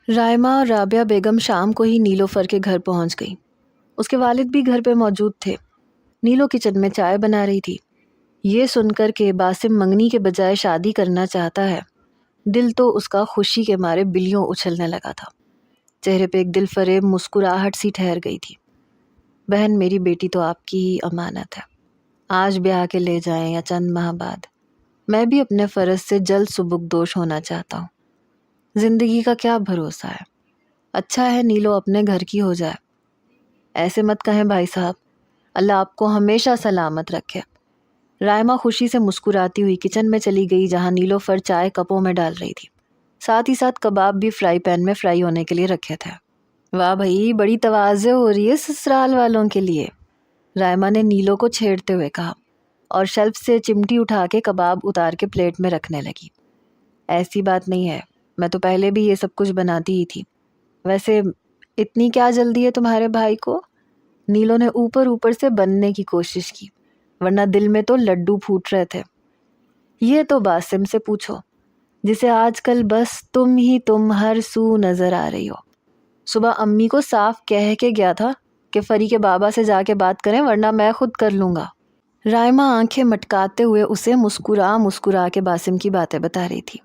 رائمہ اور رابعہ بیگم شام کو ہی نیلوفر کے گھر پہنچ گئی۔ اس کے والد بھی گھر پہ موجود تھے۔ نیلو کچن میں چائے بنا رہی تھی۔ یہ سن کر کہ باسم منگنی کے بجائے شادی کرنا چاہتا ہے، دل تو اس کا خوشی کے مارے بلیوں اچھلنے لگا تھا۔ چہرے پہ ایک دل فریب مسکراہٹ سی ٹھہر گئی تھی۔ بہن، میری بیٹی تو آپ کی ہی امانت ہے، آج بیاہ کے لے جائیں یا چند ماہ بعد، میں بھی اپنے فرض سے جلد سبکدوش ہونا چاہتا ہوں۔ زندگی کا کیا بھروسہ ہے، اچھا ہے نیلو اپنے گھر کی ہو جائے۔ ایسے مت کہیں بھائی صاحب، اللہ آپ کو ہمیشہ سلامت رکھے۔ رائمہ خوشی سے مسکراتی ہوئی کچن میں چلی گئی جہاں نیلوفر چائے کپوں میں ڈال رہی تھی، ساتھ ہی ساتھ کباب بھی فرائی پین میں فرائی ہونے کے لیے رکھے تھے۔ واہ بھائی، بڑی تواضع ہو رہی ہے سسرال والوں کے لیے، رائمہ نے نیلو کو چھیڑتے ہوئے کہا اور شیلف سے چمٹی اٹھا کے کباب اتار کے پلیٹ میں رکھنے لگی۔ ایسی بات نہیں ہے، میں تو پہلے بھی یہ سب کچھ بناتی ہی تھی۔ ویسے اتنی کیا جلدی ہے تمہارے بھائی کو؟ نیلو نے اوپر سے بننے کی کوشش کی، ورنہ دل میں تو لڈو پھوٹ رہے تھے۔ یہ تو باسم سے پوچھو، جسے آج کل بس تم ہی تم ہر سو نظر آ رہی ہو۔ صبح امی کو صاف کہہ کے گیا تھا کہ فری کے بابا سے جا کے بات کریں ورنہ میں خود کر لوں گا۔ رائمہ آنکھیں مٹکاتے ہوئے اسے مسکرا کے باسم کی باتیں بتا رہی تھی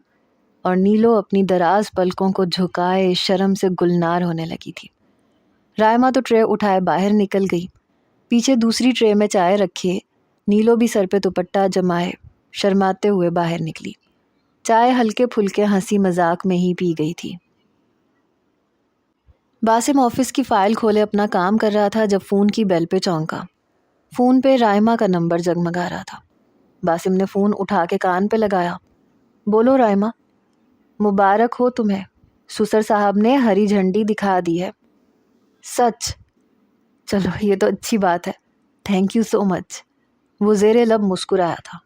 اور نیلو اپنی دراز پلکوں کو جھکائے شرم سے گلنار ہونے لگی تھی۔ رائمہ تو ٹرے اٹھائے باہر نکل گئی۔ پیچھے دوسری ٹرے میں چائے رکھے نیلو بھی سر پہ دوپٹہ جمائے شرماتے ہوئے باہر نکلی۔ چائے ہلکے پھلکے ہنسی مذاق میں ہی پی گئی تھی۔ باسم آفس کی فائل کھولے اپنا کام کر رہا تھا جب فون کی بیل پہ چونکا۔ فون پہ رائمہ کا نمبر جگمگا رہا تھا۔ باسم نے فون اٹھا کے کان پہ لگایا۔ بولو رائمہ۔ مبارک ہو تمہیں، سسر صاحب نے ہری جھنڈی دکھا دی ہے۔ سچ؟ چلو یہ تو اچھی بات ہے، تھینک یو سو مچ۔ وہ زیر لب مسکرایا تھا۔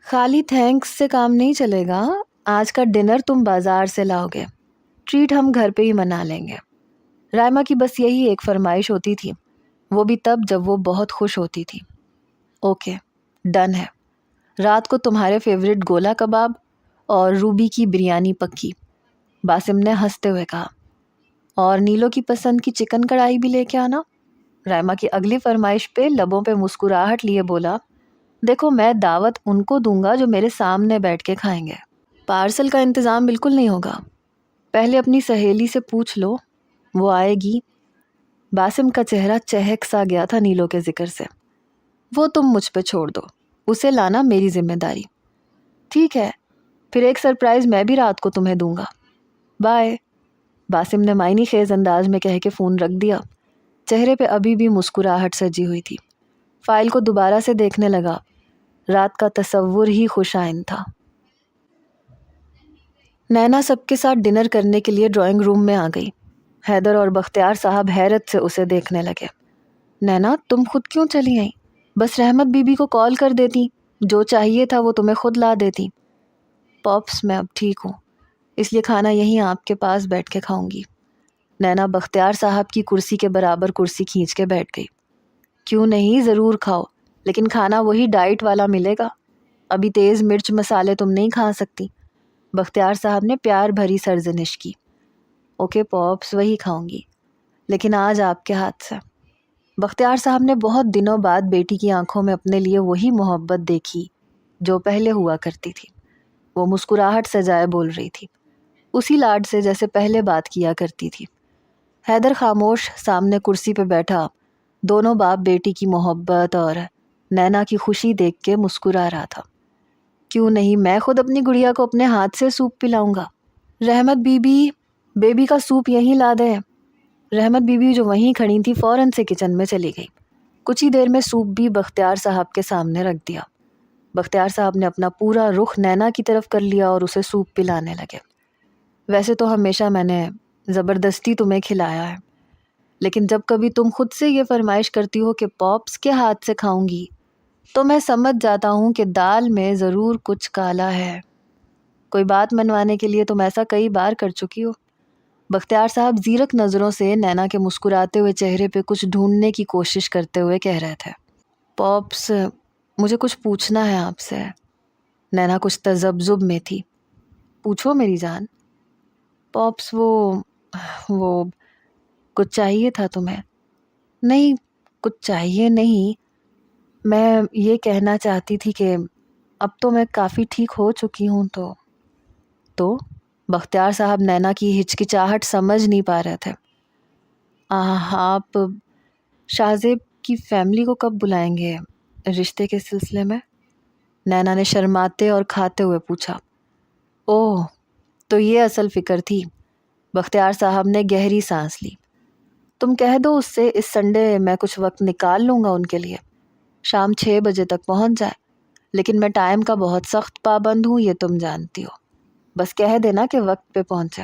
خالی تھینکس سے کام نہیں چلے گا، آج کا ڈنر تم بازار سے لاؤ گے، ٹریٹ ہم گھر پہ ہی منا لیں گے۔ رائمہ کی بس یہی ایک فرمائش ہوتی تھی، وہ بھی تب جب وہ بہت خوش ہوتی تھی۔ اوکے، ڈن ہے، رات کو تمہارے فیورٹ گولا کباب اور روبی کی بریانی پکی، باسم نے ہنستے ہوئے کہا۔ اور نیلو کی پسند کی چکن کڑھائی بھی لے کے آنا۔ رائمہ کی اگلی فرمائش پہ لبوں پہ مسکراہٹ لیے بولا، دیکھو میں دعوت ان کو دوں گا جو میرے سامنے بیٹھ کے کھائیں گے، پارسل کا انتظام بالکل نہیں ہوگا۔ پہلے اپنی سہیلی سے پوچھ لو، وہ آئے گی۔ باسم کا چہرہ چہک سا گیا تھا نیلو کے ذکر سے۔ وہ تم مجھ پہ چھوڑ دو، اسے لانا میری ذمہ داری۔ ٹھیک ہے، پھر ایک سرپرائز میں بھی رات کو تمہیں دوں گا، بائے۔ باسم نے معنی خیز انداز میں کہہ کے فون رکھ دیا۔ چہرے پہ ابھی بھی مسکراہٹ سجی ہوئی تھی۔ فائل کو دوبارہ سے دیکھنے لگا۔ رات کا تصور ہی خوش آئند تھا۔ نینا سب کے ساتھ ڈنر کرنے کے لیے ڈرائنگ روم میں آ گئی۔ حیدر اور بختیار صاحب حیرت سے اسے دیکھنے لگے۔ نینا تم خود کیوں چلی آئیں؟ بس رحمت بی بی کو کال کر دیتی، جو چاہیے تھا وہ تمہیں خود لا دیتی۔ پاپس میں اب ٹھیک ہوں، اس لیے کھانا یہیں آپ کے پاس بیٹھ کے کھاؤں گی۔ نینا بختیار صاحب کی کرسی کے برابر کرسی کھینچ کے بیٹھ گئی۔ کیوں نہیں، ضرور کھاؤ، لیکن کھانا وہی ڈائٹ والا ملے گا، ابھی تیز مرچ مسالے تم نہیں کھا سکتی۔ بختیار صاحب نے پیار بھری سرزنش کی۔ اوکے پاپس، وہی کھاؤں گی، لیکن آج آپ کے ہاتھ سے۔ بختیار صاحب نے بہت دنوں بعد بیٹی کی آنکھوں میں اپنے لیے وہی محبت دیکھی جو پہلے ہوا کرتی تھی۔ وہ مسکراہٹ سجائے بول رہی تھی، اسی لاڈ سے جیسے پہلے بات کیا کرتی تھی۔ حیدر خاموش سامنے کرسی پہ بیٹھا، دونوں باپ بیٹی کی محبت اور نینا کی خوشی دیکھ کے مسکرا رہا تھا۔ کیوں نہیں، میں خود اپنی گڑیا کو اپنے ہاتھ سے سوپ پلاؤں گا۔ رحمت بی بی، بیبی کا سوپ یہیں لا دے۔ رحمت بی بی جو وہیں کھڑی تھی فوراً سے کچن میں چلی گئی۔ کچھ ہی دیر میں سوپ بھی بختیار صاحب کے سامنے رکھ دیا۔ بختیار صاحب نے اپنا پورا رخ نینا کی طرف کر لیا اور اسے سوپ پلانے لگے۔ ویسے تو ہمیشہ میں نے زبردستی تمہیں کھلایا ہے، لیکن جب کبھی تم خود سے یہ فرمائش کرتی ہو کہ پاپس کے ہاتھ سے کھاؤں گی، تو میں سمجھ جاتا ہوں کہ دال میں ضرور کچھ کالا ہے۔ کوئی بات منوانے کے لیے تم ایسا کئی بار کر چکی ہو۔ بختیار صاحب زیرک نظروں سے نینا کے مسکراتے ہوئے چہرے پہ کچھ ڈھونڈنے کی کوشش کرتے ہوئے کہہ رہے تھے، پاپس مجھے کچھ پوچھنا ہے آپ سے۔ نینا کچھ تذبذب میں تھی۔ پوچھو میری جان۔ پاپس وہ وہ کچھ چاہیے تھا تمہیں؟ نہیں، کچھ چاہیے نہیں، میں یہ کہنا چاہتی تھی کہ اب تو میں کافی ٹھیک ہو چکی ہوں تو بختیار صاحب نینا کی ہچکچاہٹ سمجھ نہیں پا رہے تھے۔ آپ شاہ زیب کی فیملی کو کب بلائیں گے رشتے کے سلسلے میں؟ نینا نے شرماتے اور کھاتے ہوئے پوچھا۔ اوہ، تو یہ اصل فکر تھی۔ بختیار صاحب نے گہری سانس لی۔ تم کہہ دو اس سے اس سنڈے میں کچھ وقت نکال لوں گا ان کے لیے، شام 6 بجے تک پہنچ جائے، لیکن میں ٹائم کا بہت سخت پابند ہوں، یہ تم جانتی ہو، بس کہہ دینا کہ وقت پہ پہنچے۔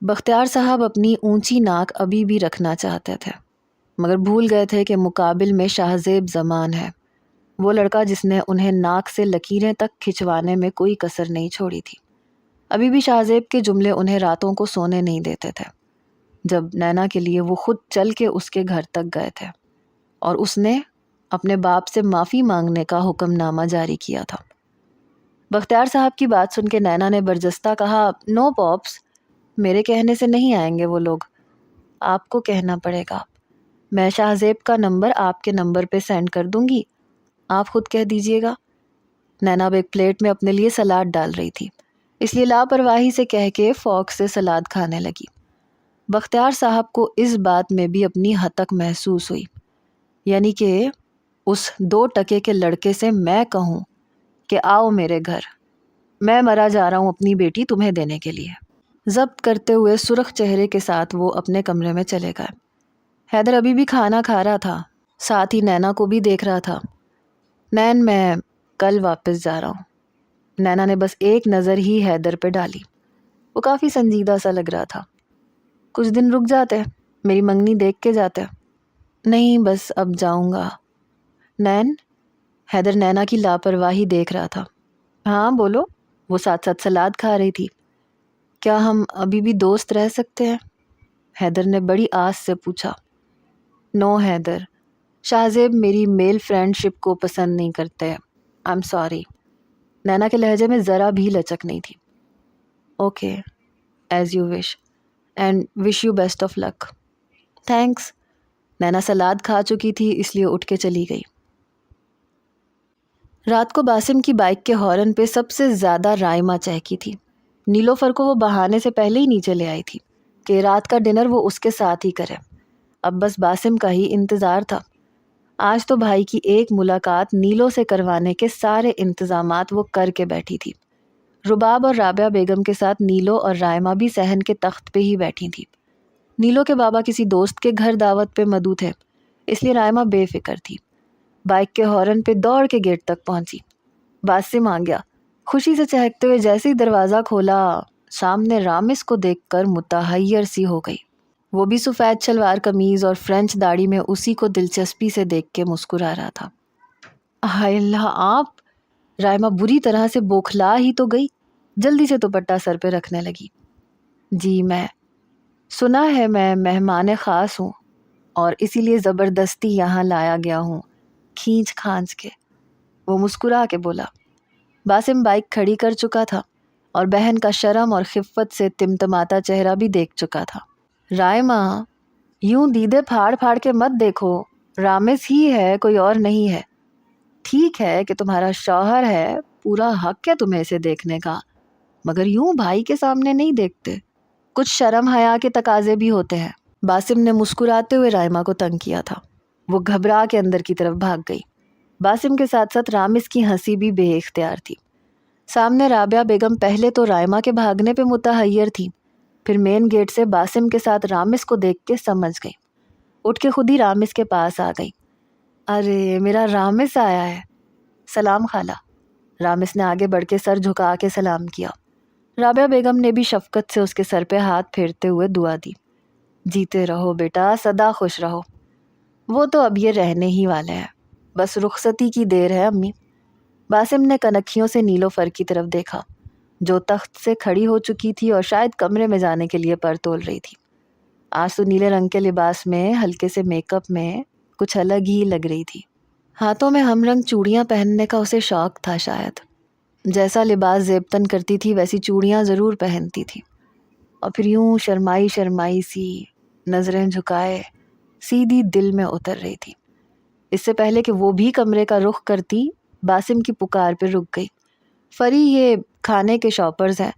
بختیار صاحب اپنی اونچی ناک ابھی بھی رکھنا چاہتے تھے، مگر بھول گئے تھے کہ مقابل میں شاہ زیب زمان ہے، وہ لڑکا جس نے انہیں ناک سے لکیریں تک کھچوانے میں کوئی کسر نہیں چھوڑی تھی۔ ابھی بھی شاہ زیب کے جملے انہیں راتوں کو سونے نہیں دیتے تھے۔ جب نینا کے لیے وہ خود چل کے اس کے گھر تک گئے تھے اور اس نے اپنے باپ سے معافی مانگنے کا حکم نامہ جاری کیا تھا۔ بختیار صاحب کی بات سن کے نینا نے برجستہ کہا، نو پاپس، میرے کہنے سے نہیں آئیں گے وہ لوگ، آپ کو کہنا پڑے گا۔ میں شاہ زیب کا نمبر آپ کے نمبر پہ سینڈ کر دوں گی، آپ خود کہہ دیجئے گا۔ نینا اب ایک پلیٹ میں اپنے لیے سلاد ڈال رہی تھی، اس لیے لاپرواہی سے کہہ کے فورک سے سلاد کھانے لگی۔ بختیار صاحب کو اس بات میں بھی اپنی ہتک محسوس ہوئی، یعنی کہ اس 2 ٹکے کے لڑکے سے میں کہوں کہ آؤ میرے گھر، میں مرا جا رہا ہوں اپنی بیٹی تمہیں دینے کے لیے۔ ضبط کرتے ہوئے سرخ چہرے کے ساتھ وہ اپنے کمرے میں چلے گئے۔ حیدر ابھی بھی کھانا کھا رہا تھا، ساتھ ہی نینا کو بھی دیکھ رہا تھا۔ نین، میں کل واپس جا رہا ہوں۔ نینا نے بس ایک نظر ہی حیدر پہ ڈالی، وہ کافی سنجیدہ سا لگ رہا تھا۔ کچھ دن رک جاتے، میری منگنی دیکھ کے جاتے۔ نہیں، بس اب جاؤں گا۔ نین، حیدر نینا کی لاپرواہی دیکھ رہا تھا۔ ہاں بولو، وہ ساتھ ساتھ سلاد کھا رہی تھی۔ کیا ہم ابھی بھی دوست رہ سکتے ہیں؟ حیدر نے بڑی آس سے پوچھا۔ نو حیدر، شاہ زیب میری میل فرینڈ شپ کو پسند نہیں کرتے، آئی ایم سوری۔ نینا کے لہجے میں ذرا بھی لچک نہیں تھی۔ Okay, as you wish, and wish you best of luck. Thanks. Nina salad کھا چکی تھی، اس لیے اٹھ کے چلی گئی۔ رات کو باسم کی بائک کے ہارن پہ سب سے زیادہ رائمہ چہکی تھی۔ نیلوفر کو وہ بہانے سے پہلے ہی نیچے لے آئی تھی کہ رات کا ڈنر وہ اس کے ساتھ ہی کرے۔ اب بس باسم کا ہی انتظار تھا۔ آج تو بھائی کی ایک ملاقات نیلو سے کروانے کے سارے انتظامات وہ کر کے بیٹھی تھی۔ رباب اور رابعہ بیگم کے ساتھ نیلو اور رائمہ بھی صحن کے تخت پہ ہی بیٹھی تھی۔ نیلو کے بابا کسی دوست کے گھر دعوت پہ مدعو تھے، اس لیے رائمہ بے فکر تھی۔ بائک کے ہارن پہ دوڑ کے گیٹ تک پہنچی۔ باسم آ گیا۔ خوشی سے چہکتے ہوئے جیسے ہی دروازہ کھولا، سامنے رامس کو دیکھ کر متحیر سی ہو گئی۔ وہ بھی سفید شلوار قمیض اور فرینچ داڑھی میں اسی کو دلچسپی سے دیکھ کے مسکرا رہا تھا۔ ہائے اللہ، آپ! رائمہ بری طرح سے بوکھلا ہی تو گئی، جلدی سے دوپٹہ سر پہ رکھنے لگی۔ جی، میں سنا ہے میں مہمان خاص ہوں اور اسی لیے زبردستی یہاں لایا گیا ہوں، کھینچ کھانچ کے، وہ مسکرا کے بولا۔ باسم بائک کھڑی کر چکا تھا اور بہن کا شرم اور خفت سے تمتماتا چہرہ بھی دیکھ چکا تھا۔ رائمہ، یوں دیدے پھاڑ پھاڑ کے مت دیکھو، رامس ہی ہے، کوئی اور نہیں ہے۔ ٹھیک ہے کہ تمہارا شوہر ہے، پورا حق ہے تمہیں اسے دیکھنے کا، مگر یوں بھائی کے سامنے نہیں دیکھتے، کچھ شرم حیا کے تقاضے بھی ہوتے ہیں۔ باسم نے مسکراتے ہوئے رائمہ کو تنگ کیا تھا۔ وہ گھبرا کے اندر کی طرف بھاگ گئی۔ باسم کے ساتھ ساتھ رامس کی ہنسی بھی بے اختیار تھی۔ سامنے رابعہ بیگم پہلے تو رائمہ کے بھاگنے پہ متحیر تھی، پھر مین گیٹ سے باسم کے ساتھ رامس کو دیکھ کے سمجھ گئی۔ اٹھ کے خود ہی رامس کے پاس آ گئی۔ ارے میرا رامس آیا ہے، سلام خالہ۔ رامس نے آگے بڑھ کے سر جھکا کے سلام کیا۔ رابعہ بیگم نے بھی شفقت سے اس کے سر پہ ہاتھ پھیرتے ہوئے دعا دی۔ جیتے رہو بیٹا، سدا خوش رہو۔ وہ تو اب یہ رہنے ہی والے ہیں، بس رخصتی کی دیر ہے امی۔ باسم نے کنکھیوں سے نیلوفر کی طرف دیکھا، جو تخت سے کھڑی ہو چکی تھی اور شاید کمرے میں جانے کے لیے پر تول رہی تھی۔ آج تو نیلے رنگ کے لباس میں، ہلکے سے میک اپ میں کچھ الگ ہی لگ رہی تھی۔ ہاتھوں میں ہم رنگ چوڑیاں پہننے کا اسے شوق تھا شاید۔ جیسا لباس زیبتن کرتی تھی ویسی چوڑیاں ضرور پہنتی تھی۔ اور پھر یوں شرمائی شرمائی سی نظریں جھکائے سیدھی دل میں اتر رہی تھی۔ اس سے پہلے کہ وہ بھی کمرے کا رخ کرتی، باسم کی پکار پہ رک گئی۔ فری، یہ کھانے کے شاپرز ہیں،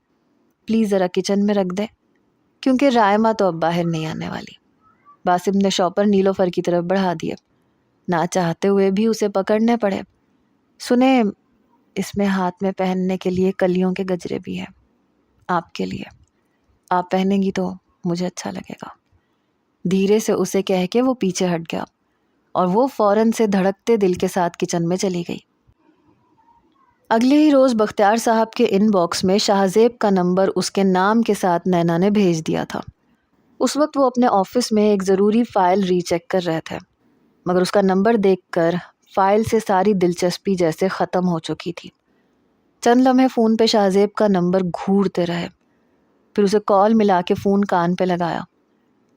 پلیز ذرا کچن میں رکھ دیں، کیونکہ رائمہ تو اب باہر نہیں آنے والی۔ باسم نے شاپر نیلوفر کی طرف بڑھا دیے، نہ چاہتے ہوئے بھی اسے پکڑنے پڑے۔ سنیں، اس میں ہاتھ میں پہننے کے لیے کلیوں کے گجرے بھی ہیں، آپ کے لیے، آپ پہنیں گی تو مجھے اچھا لگے گا۔ دھیرے سے اسے کہہ کے وہ پیچھے ہٹ گیا اور وہ فوراً سے دھڑکتے دل کے ساتھ کچن میں چلی گئی۔ اگلے ہی روز بختیار صاحب کے ان باکس میں شاہزیب کا نمبر اس کے نام کے ساتھ نینا نے بھیج دیا تھا۔ اس وقت وہ اپنے آفس میں ایک ضروری فائل ری چیک کر رہے تھے، مگر اس کا نمبر دیکھ کر فائل سے ساری دلچسپی جیسے ختم ہو چکی تھی۔ چند لمحے فون پہ شاہزیب کا نمبر گھورتے رہے، پھر اسے کال ملا کے فون کان پہ لگایا۔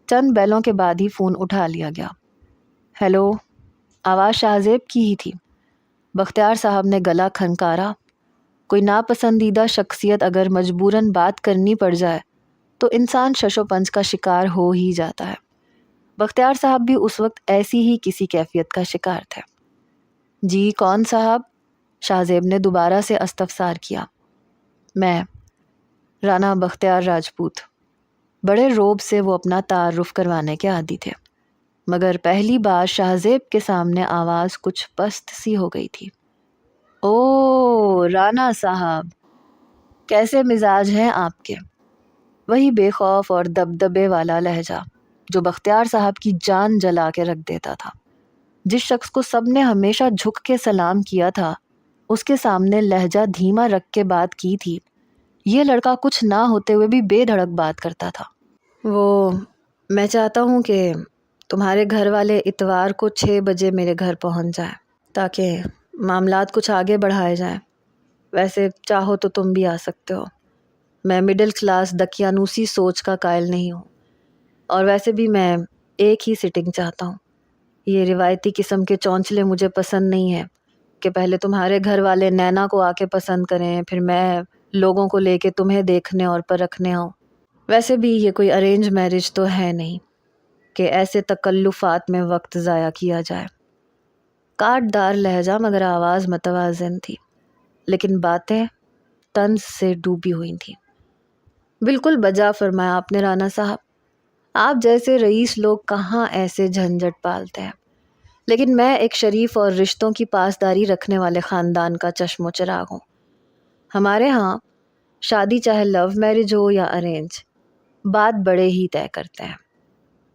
چند بیلوں کے بعد ہی فون اٹھا لیا گیا۔ ہیلو، آواز شاہزیب کی ہی تھی۔ بختیار صاحب نے گلا کھنکارا۔ کوئی ناپسندیدہ شخصیت اگر مجبوراً بات کرنی پڑ جائے تو انسان شش و پنج کا شکار ہو ہی جاتا ہے۔ بختیار صاحب بھی اس وقت ایسی ہی کسی کیفیت کا شکار تھے۔ جی کون صاحب؟ شاہزیب نے دوبارہ سے استفسار کیا۔ میں، رانا بختیار راجپوت۔ بڑے روب سے وہ اپنا تعارف کروانے کے عادی تھے، مگر پہلی بار شاہزیب کے سامنے آواز کچھ پست سی ہو گئی تھی۔ او رانا صاحب، کیسے مزاج ہیں آپ کے؟ وہی بے خوف اور دبدبے والا لہجہ جو بختیار صاحب کی جان جلا کے رکھ دیتا تھا۔ جس شخص کو سب نے ہمیشہ جھک کے سلام کیا تھا، اس کے سامنے لہجہ دھیما رکھ کے بات کی تھی۔ یہ لڑکا کچھ نہ ہوتے ہوئے بھی بے دھڑک بات کرتا تھا۔ وہ، میں چاہتا ہوں کہ تمہارے گھر والے اتوار کو 6 بجے میرے گھر پہنچ جائیں تاکہ معاملات کچھ آگے بڑھائے جائیں۔ ویسے چاہو تو تم بھی آ سکتے ہو، میں مڈل کلاس دقیانوسی سوچ کا قائل نہیں ہوں، اور ویسے بھی میں ایک ہی سٹنگ چاہتا ہوں۔ یہ روایتی قسم کے چونچلے مجھے پسند نہیں ہیں کہ پہلے تمہارے گھر والے نینا کو آ کے پسند کریں، پھر میں لوگوں کو لے کے تمہیں دیکھنے اور پرکھنے آؤں۔ ویسے بھی یہ کوئی ارینج میرج تو ہے نہیں کہ ایسے تکلفات میں وقت ضائع کیا جائے۔ کاٹ دار لہجہ مگر آواز متوازن تھی، لیکن باتیں طنز سے ڈوبی ہوئی تھیں۔ بالکل بجا فرمایا آپ نے رانا صاحب، آپ جیسے رئیس لوگ کہاں ایسے جھنجھٹ پالتے ہیں، لیکن میں ایک شریف اور رشتوں کی پاسداری رکھنے والے خاندان کا چشم و چراغ ہوں۔ ہمارے ہاں شادی چاہے لو میرج ہو یا ارینج، بات بڑے ہی طے کرتے ہیں۔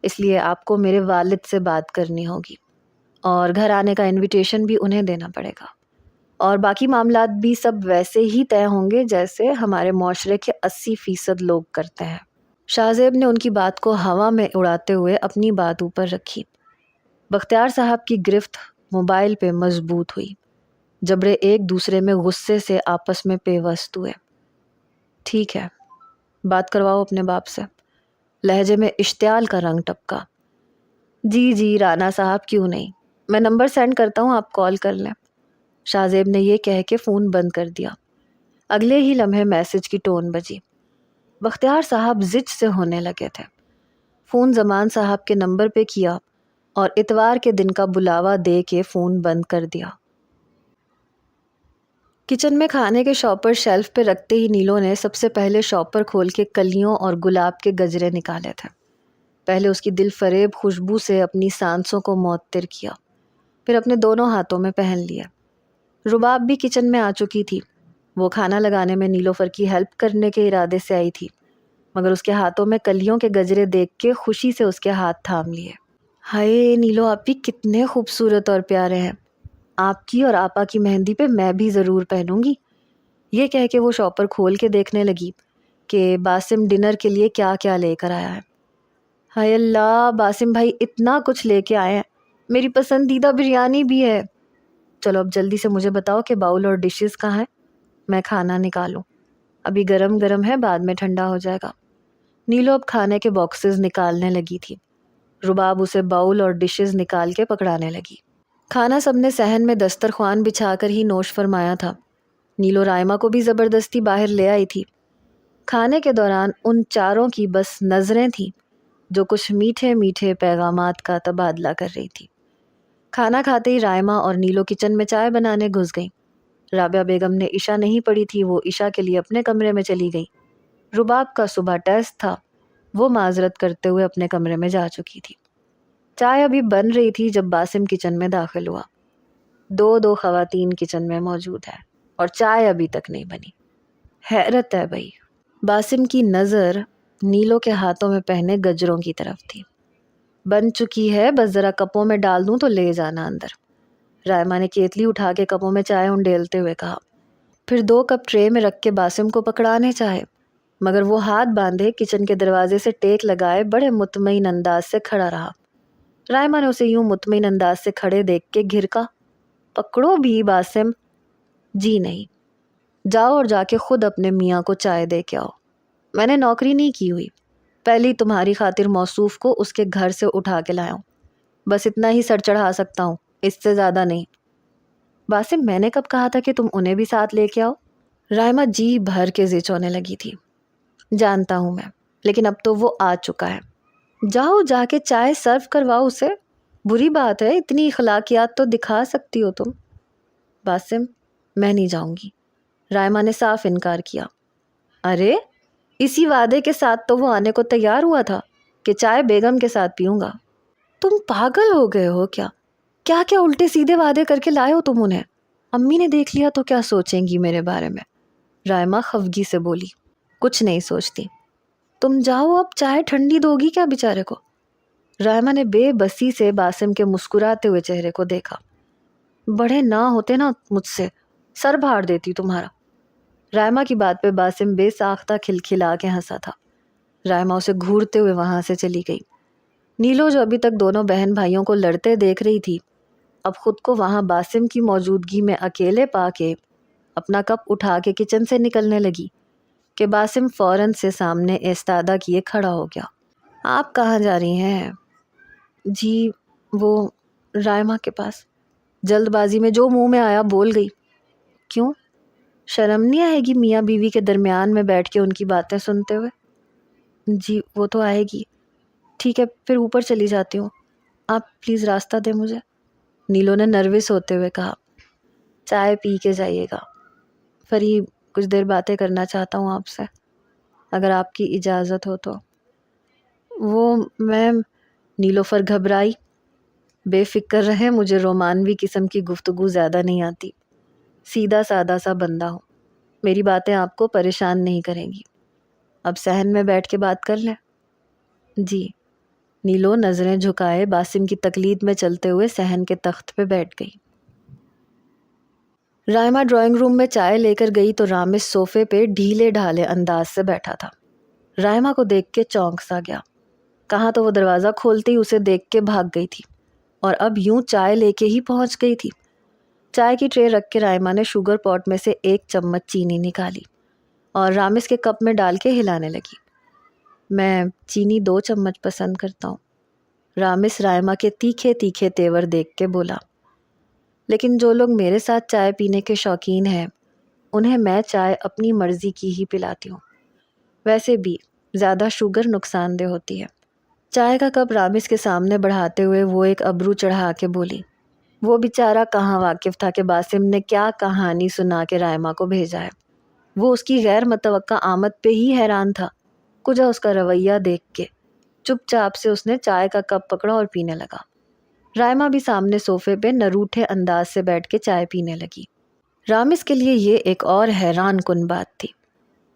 اس لیے آپ کو میرے والد سے بات کرنی ہوگی اور گھر آنے کا انویٹیشن بھی انہیں دینا پڑے گا، اور باقی معاملات بھی سب ویسے ہی طے ہوں گے جیسے ہمارے معاشرے کے 80% لوگ کرتے ہیں۔ شاہزیب نے ان کی بات کو ہوا میں اڑاتے ہوئے اپنی بات اوپر رکھی۔ بختیار صاحب کی گرفت موبائل پہ مضبوط ہوئی، جبڑے ایک دوسرے میں غصے سے آپس میں پیوست ہوئے۔ ٹھیک ہے، بات کرواؤ اپنے باپ سے، لہجے میں اشتعال کا رنگ ٹپکا۔ جی جی رانا صاحب، کیوں نہیں، میں نمبر سینڈ کرتا ہوں، آپ کال کر لیں۔ شاہزیب نے یہ کہہ کے فون بند کر دیا۔ اگلے ہی لمحے میسج کی ٹون بجی۔ بختیار صاحب زچ سے ہونے لگے تھے۔ فون زمان صاحب کے نمبر پہ کیا اور اتوار کے دن کا بلاوا دے کے فون بند کر دیا۔ کچن میں کھانے کے شاپر شیلف پہ رکھتے ہی نیلو نے سب سے پہلے شاپر کھول کے کلیوں اور گلاب کے گجرے نکالے تھے۔ پہلے اس کی دل فریب خوشبو سے اپنی سانسوں کو معطر کیا، پھر اپنے دونوں ہاتھوں میں پہن لیا۔ رباب بھی کچن میں آ چکی تھی۔ وہ کھانا لگانے میں نیلوفر کی ہیلپ کرنے کے ارادے سے آئی تھی، مگر اس کے ہاتھوں میں کلیوں کے گجرے دیکھ کے خوشی سے اس کے ہاتھ تھام لیے۔ ہائے نیلو، آپ بھی کتنے خوبصورت اور پیارے ہیں، آپ کی اور آپا کی مہندی پہ میں بھی ضرور پہنوں گی۔ یہ کہہ کے وہ شاپر کھول کے دیکھنے لگی کہ باسم ڈنر کے لیے کیا کیا لے کر آیا ہے۔ ہائے اللہ، باسم بھائی اتنا کچھ لے کے آئے ہیں، میری پسندیدہ بریانی بھی ہے۔ چلو اب جلدی سے مجھے بتاؤ کہ باؤل اور ڈشز کہاں ہیں، میں کھانا نکالوں، ابھی گرم گرم ہے، بعد میں ٹھنڈا ہو جائے گا۔ نیلو اب کھانے کے باکسز نکالنے لگی تھی۔ رباب اسے باؤل اور ڈشز نکال کے پکڑانے لگی۔ کھانا سب نے صحن میں دسترخوان بچھا کر ہی نوش فرمایا تھا۔ نیلو رائمہ کو بھی زبردستی باہر لے آئی تھی۔ کھانے کے دوران ان چاروں کی بس نظریں تھیں جو کچھ میٹھے میٹھے پیغامات کا تبادلہ کر رہی تھی۔ کھانا کھاتے ہی رائما اور نیلو کچن میں چائے بنانے گھس گئیں۔ رابعہ بیگم نے عشاء نہیں پڑھی تھی، وہ عشاء کے لیے اپنے کمرے میں چلی گئی۔ رباب کا صبح ٹیسٹ تھا، وہ معذرت کرتے ہوئے اپنے کمرے میں جا چکی تھی۔ چائے ابھی بن رہی تھی جب باسم کچن میں داخل ہوا۔ دو خواتین کچن میں موجود ہیں اور چائے ابھی تک نہیں بنی۔ حیرت ہے بھائی۔ باسم کی نظر نیلو کے ہاتھوں میں پہنے گجروں کی طرف تھی۔ بن چکی ہے، بس ذرا کپوں میں ڈال دوں تو لے جانا اندر۔ رائما نے کیتلی اٹھا کے کپوں میں چائے انڈیلتے ہوئے کہا، پھر 2 کپ ٹرے میں رکھ کے باسم کو پکڑانے چاہے، مگر وہ ہاتھ باندھے کچن کے دروازے سے ٹیک لگائے بڑے مطمئن انداز سے کھڑا رہا۔ رائما نے اسے یوں مطمئن انداز سے کھڑے دیکھ کے گھرکا، پکڑو بھی باسم۔ جی نہیں، جاؤ اور جا کے خود اپنے میاں کو چائے دے کے آؤ۔ میں نے نوکری نہیں کی ہوئی، پہلی تمہاری خاطر موصوف کو اس کے گھر سے اٹھا کے لایا ہوں، بس اتنا ہی سر چڑھا سکتا ہوں، اس سے زیادہ نہیں۔ باسم، میں نے کب کہا تھا کہ تم انہیں بھی ساتھ لے کے آؤ؟ رائما جی بھر کے زچونے لگی تھی۔ جانتا ہوں میں، لیکن اب تو وہ آ چکا ہے۔ جاؤ جا کے چائے سرو کرواؤ اسے۔ بری بات ہے، اتنی اخلاقیات تو دکھا سکتی ہو تم۔ باسم، میں نہیں جاؤں گی۔ رائما نے صاف انکار کیا۔ ارے، اسی وعدے کے ساتھ تو وہ آنے کو تیار ہوا تھا کہ چائے بیگم کے ساتھ پیوں گا۔ تم پاگل ہو گئے ہو کیا؟ کیا کیا الٹے سیدھے وعدے کر کے لائے ہو تم انہیں؟ امی نے دیکھ لیا تو کیا سوچیں گی میرے بارے میں؟ رائما خفگی سے بولی۔ کچھ نہیں سوچتی، تم جاؤ، اب چائے ٹھنڈی دو گی کیا بیچارے کو؟ رائما نے بے بسی سے باسم کے مسکراتے ہوئے چہرے کو دیکھا۔ بڑے نہ ہوتے نا مجھ سے، سر بھاڑ دیتی تمہارا۔ رائما کی بات پہ باسم بے ساختہ کھلکھلا کے ہنسا تھا۔ رائما اسے گھورتے ہوئے وہاں سے چلی گئی۔ نیلو جو ابھی تک دونوں بہن بھائیوں کو لڑتے دیکھ رہی تھی، اب خود کو وہاں باسم کی موجودگی میں اکیلے پا کے اپنا کپ اٹھا کے کچن سے نکلنے لگی کہ باسم فوراً سے سامنے ایستادہ کیے کھڑا ہو گیا۔ آپ کہاں جا رہی ہیں؟ جی وہ رائما کے پاس۔ جلد بازی میں جو منہ میں آیا بول گئی۔ کیوں؟ شرم نہیں آئے گی میاں بیوی کے درمیان میں بیٹھ کے ان کی باتیں سنتے ہوئے؟ جی وہ تو آئے گی۔ ٹھیک ہے پھر اوپر چلی جاتی ہوں، آپ پلیز راستہ دیں مجھے۔ نیلو نے نروس ہوتے ہوئے کہا۔ چائے پی کے جائیے گا، فریب کچھ دیر باتیں کرنا چاہتا ہوں آپ سے، اگر آپ کی اجازت ہو تو۔ وہ میم، نیلوفر گھبرائی۔ بے فکر رہے، مجھے رومانوی قسم کی گفتگو زیادہ نہیں آتی، سیدھا سادہ سا بندہ ہوں، میری باتیں آپ کو پریشان نہیں کریں گی، اب صحن میں بیٹھ کے بات کر لیں۔ جی۔ نیلو نظریں جھکائے باسم کی تقلید میں چلتے ہوئے صحن کے تخت پہ بیٹھ گئی۔ رائما ڈرائنگ روم میں چائے لے کر گئی تو رامس صوفے پہ ڈھیلے ڈھالے انداز سے بیٹھا تھا۔ رائما کو دیکھ کے چونک سا گیا، کہاں تو وہ دروازہ کھولتے ہی اسے دیکھ کے بھاگ گئی تھی اور اب یوں چائے لے کے ہی پہنچ گئی تھی۔ چائے کی ٹرے رکھ کے رائما نے شوگر پاٹ میں سے 1 چمچ چینی نکالی اور رامس کے کپ میں ڈال کے ہلانے لگی۔ میں چینی 2 چمچ پسند کرتا ہوں، رامس رائما کے تیکھے تیکھے تیور دیکھ کے بولا۔ لیکن جو لوگ میرے ساتھ چائے پینے کے شوقین ہیں، انہیں میں چائے اپنی مرضی کی ہی پلاتی ہوں، ویسے بھی زیادہ شوگر نقصان دہ ہوتی ہے۔ چائے کا کپ رامس کے سامنے بڑھاتے ہوئے وہ ایک ابرو چڑھا کے بولی۔ وہ بیچارہ کہاں واقف تھا کہ باسم نے کیا کہانی سنا کے رائما کو بھیجا ہے۔ وہ اس کی غیر متوقع آمد پہ ہی حیران تھا، کجا اس کا رویہ دیکھ کے۔ چپ چاپ سے اس نے چائے کا کپ پکڑا اور پینے لگا۔ رائما بھی سامنے صوفے پہ نروٹھے انداز سے بیٹھ کے چائے پینے لگی۔ رامس کے لیے یہ ایک اور حیران کن بات تھی۔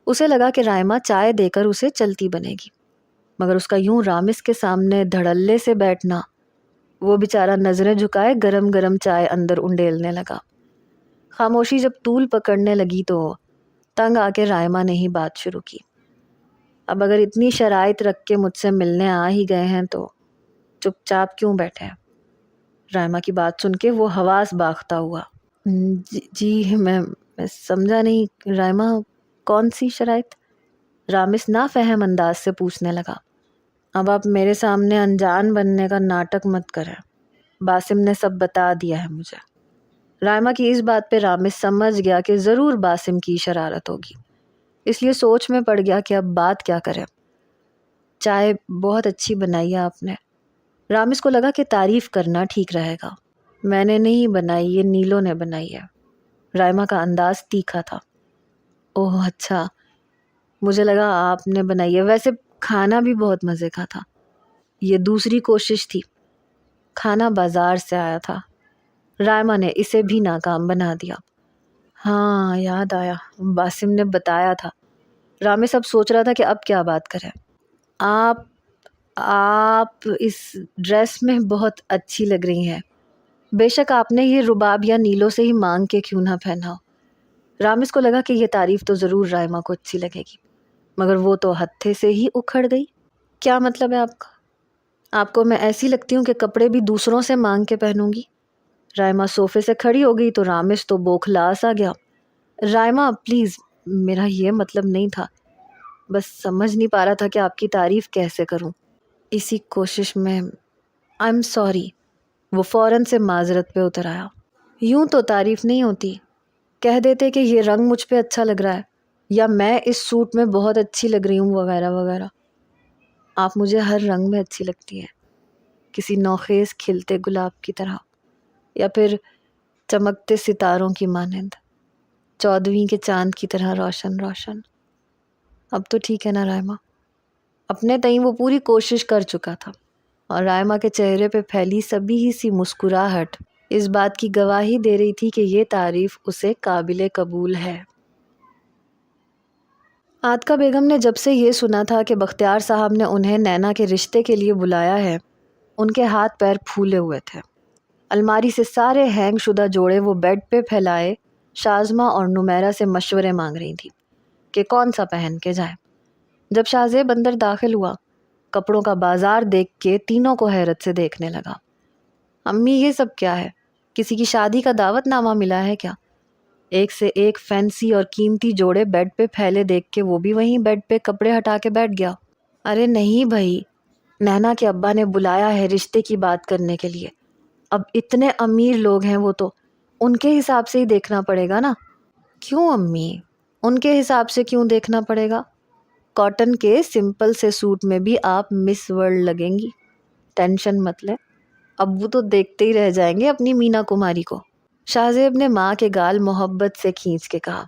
اسے لگا کہ رائما چائے دے کر اسے چلتی بنے گی، مگر اس کا یوں رامس کے سامنے دھڑلے سے بیٹھنا، وہ بیچارہ نظریں جھکائے گرم گرم چائے اندر انڈیلنے لگا۔ خاموشی جب طول پکڑنے لگی تو تنگ آ کے رائما نے ہی بات شروع کی۔ اب اگر اتنی شرائط رکھ کے مجھ سے ملنے آ ہی گئے ہیں تو چپ چاپ کیوں بیٹھے ہیں؟ رائما کی بات سن کے وہ حواس باختہ ہوا۔ جی میں سمجھا نہیں رائما، کون سی شرائط؟ رامس نافہم انداز سے پوچھنے لگا۔ اب آپ میرے سامنے انجان بننے کا ناٹک مت کریں، باسم نے سب بتا دیا ہے مجھے۔ رائما کی اس بات پہ رامس سمجھ گیا کہ ضرور باسم کی شرارت ہوگی۔ اس لیے سوچ میں پڑ گیا کہ اب بات کیا کریں۔ چائے بہت اچھی بنائی ہے آپ نے۔ رامس کو لگا کہ تعریف کرنا ٹھیک رہے گا۔ میں نے نہیں بنائی، یہ نیلو نے بنائی ہے۔ رائما کا انداز تیکھا تھا۔ اوہ اچھا، مجھے لگا آپ نے بنائی ہے۔ ویسے کھانا بھی بہت مزے کا تھا۔ یہ دوسری کوشش تھی۔ کھانا بازار سے آیا تھا۔ رائما نے اسے بھی ناکام بنا دیا۔ ہاں یاد آیا، باسم نے بتایا تھا۔ رامس اب سوچ رہا تھا کہ اب کیا بات کریں۔ آپ اس ڈریس میں بہت اچھی لگ رہی ہیں۔ بے شک آپ نے یہ رباب یا نیلو سے ہی مانگ کے کیوں نہ پہنا ہو۔ رامس کو لگا کہ یہ تعریف تو ضرور رائما کو اچھی لگے گی، مگر وہ تو ہتھے سے ہی اکھڑ گئی۔ کیا مطلب ہے آپ کا؟ آپ کو میں ایسی لگتی ہوں کہ کپڑے بھی دوسروں سے مانگ کے پہنوں گی؟ رائما صوفے سے کھڑی ہو گئی تو رامس تو بوکھلاس آ گیا۔ رائما پلیز، میرا یہ مطلب نہیں تھا، بس سمجھ نہیں پا رہا تھا کہ آپ کی تعریف کیسے کروں۔ اسی کوشش میں آئی ایم سوری۔ وہ فوراً سے معذرت پہ اتر آیا۔ یوں تو تعریف نہیں ہوتی، کہہ دیتے کہ یہ رنگ مجھ پہ اچھا لگ رہا ہے، یا میں اس سوٹ میں بہت اچھی لگ رہی ہوں، وغیرہ وغیرہ۔ آپ مجھے ہر رنگ میں اچھی لگتی ہیں، کسی نوخیز کھلتے گلاب کی طرح، یا پھر چمکتے ستاروں کی مانند، 14ویں کے چاند کی طرح روشن روشن۔ اب تو ٹھیک ہے نا رائما؟ اپنے تئیں وہ پوری کوشش کر چکا تھا، اور رائما کے چہرے پہ پھیلی سبھی سی مسکراہٹ اس بات کی گواہی دے رہی تھی کہ یہ تعریف اسے قابل قبول ہے۔ عاتکہ بیگم نے جب سے یہ سنا تھا کہ بختیار صاحب نے انہیں نینا کے رشتے کے لیے بلایا ہے، ان کے ہاتھ پیر پھولے ہوئے تھے۔ الماری سے سارے ہینگ شدہ جوڑے وہ بیڈ پہ پھیلائے شازمہ اور نمیرہ سے مشورے مانگ رہی تھی کہ کون سا پہن کے جائے۔ جب شازیب اندر داخل ہوا، کپڑوں کا بازار دیکھ کے تینوں کو حیرت سے دیکھنے لگا۔ امی یہ سب کیا ہے؟ کسی کی شادی کا دعوت نامہ ملا ہے کیا؟ ایک سے ایک فینسی اور قیمتی جوڑے بیڈ پہ پھیلے دیکھ کے وہ بھی وہیں بیڈ پہ کپڑے ہٹا کے بیٹھ گیا۔ ارے نہیں بھائی، نینا کے ابا نے بلایا ہے رشتے کی بات کرنے کے لیے۔ اب اتنے امیر لوگ ہیں وہ، تو ان کے حساب سے ہی دیکھنا پڑے گا نا۔ کیوں امی؟ ان کے حساب سے کیوں دیکھنا پڑے گا؟ کاٹن کے سمپل سے سوٹ میں بھی آپ مس ورلڈ لگیں گی، ٹینشن مت لیں۔ ابو تو دیکھتے ہی رہ جائیں گے اپنی مینا کماری کو۔ شاہزیب نے ماں کے گال محبت سے کھینچ کے کہا۔